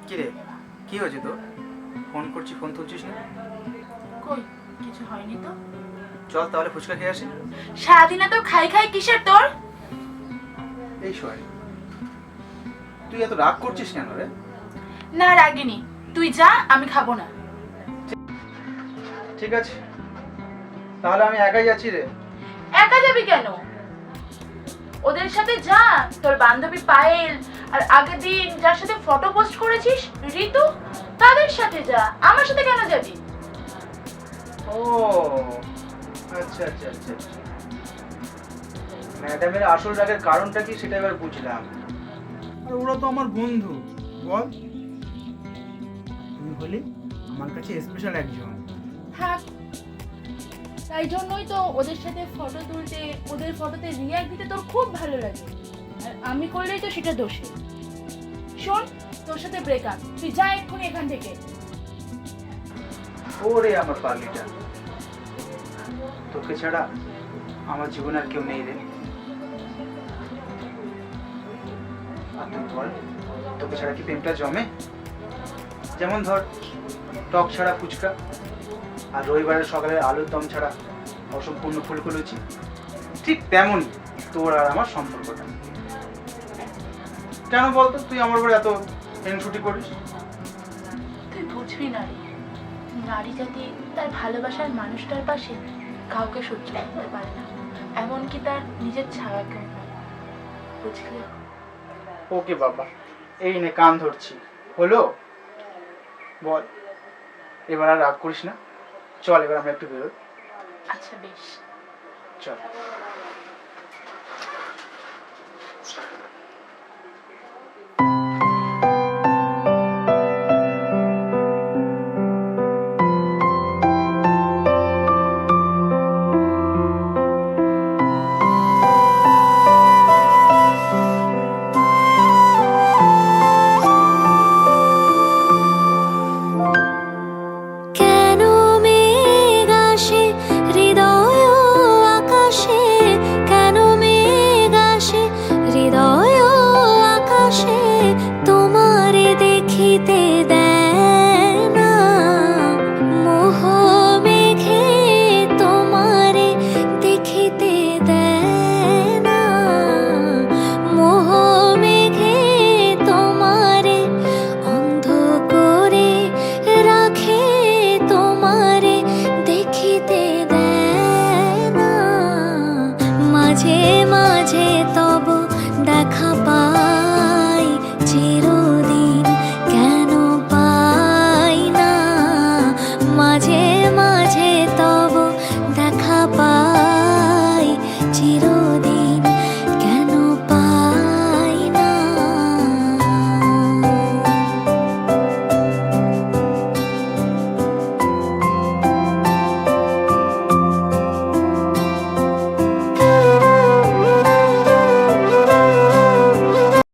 কি রে, কি হয়েছে তোর? ফোন করছি, ফোন তুলছিস না। কই কিছু হয়নি তো। চল তাহলে ফুচকা খেয়ে আসি। সারাদিন তো খাই খাই কিসের তোর? এই সোয়ারি, তুই এত রাগ করছিস কেন রে? না রাগিনি, তুই যা, আমি খাবো না। ঠিক আছে, তাহলে আমি একাই যাচ্ছি রে। একা যাবি কেন? ওদের সাথে যা, তোর বান্ধবী পায়েল আর আগের দিন যার সাথে ফটো পোস্ট করেছিস ঋতু, তাদের সাথে যা, আমার সাথে কেন যাবি? ও আচ্ছা আচ্ছা আচ্ছা আচ্ছা। ম্যাডামের আসল রাগের কারণটা কি সেটা এবার বুঝলাম। আর ওরা তো আমার বন্ধু, বল। তুই হলি আমার কাছে স্পেশাল একজন। থাক, তাই জন্যই তো ওদের সাথে ফটো তুলতে, ওদের ফটোতে রিঅ্যাক্ট দিতে তোর খুব ভালো লাগে। আর আমি করলেই তো সেটা দোষে। শোন, তোর সাথে ব্রেকআপ, তুই যা এক্ষুনি এখান থেকে। ওরে আমার পাগলিটা, তোকে ছাড়া আমার জীবনে আর কেউ নেই রে। আর তুই বল, তোকে ছাড়া কি প্রেমটা জমে? যেমন ধর, টক ছাড়া ফুচকা, আর রবিবারের সকালে আলুর দম ছাড়া অসম্পূর্ণ ফুলকো লুচি, ঠিক তেমনই তোর আর আমার সম্পর্কটা। কেন বলতো তুই আমার উপর এত হেনছুটি করিস? তুই বুঝবি না রে, নারী জাতি তার ভালোবাসার মানুষটার পাশে কাউকে সহ্য করতে পারে না, এমনকি তার নিজের ছায়াকেও নয়, বুঝলি? ওকে বাবা, এই নে কান ধরছি, হলো? বল, এবার আর রাগ করিস না। চল এবার আমরা একটু বেরোই। আচ্ছা বেশ। চল।